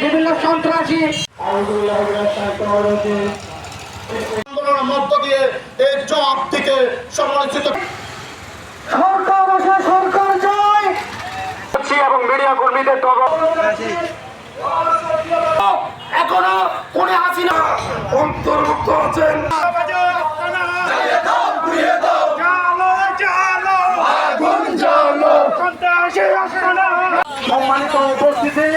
বিভিন্ন সন্ত্রাসী আন্দোলনের মধ্য দিয়ে এই জবাব থেকে সমালোচিত সরকার জয় এবং মিডিয়া কর্মীদের এখনো কোনে হাসিনা অন্তর্ভুক্ত আছেন। সম্মানিত উপস্থিতি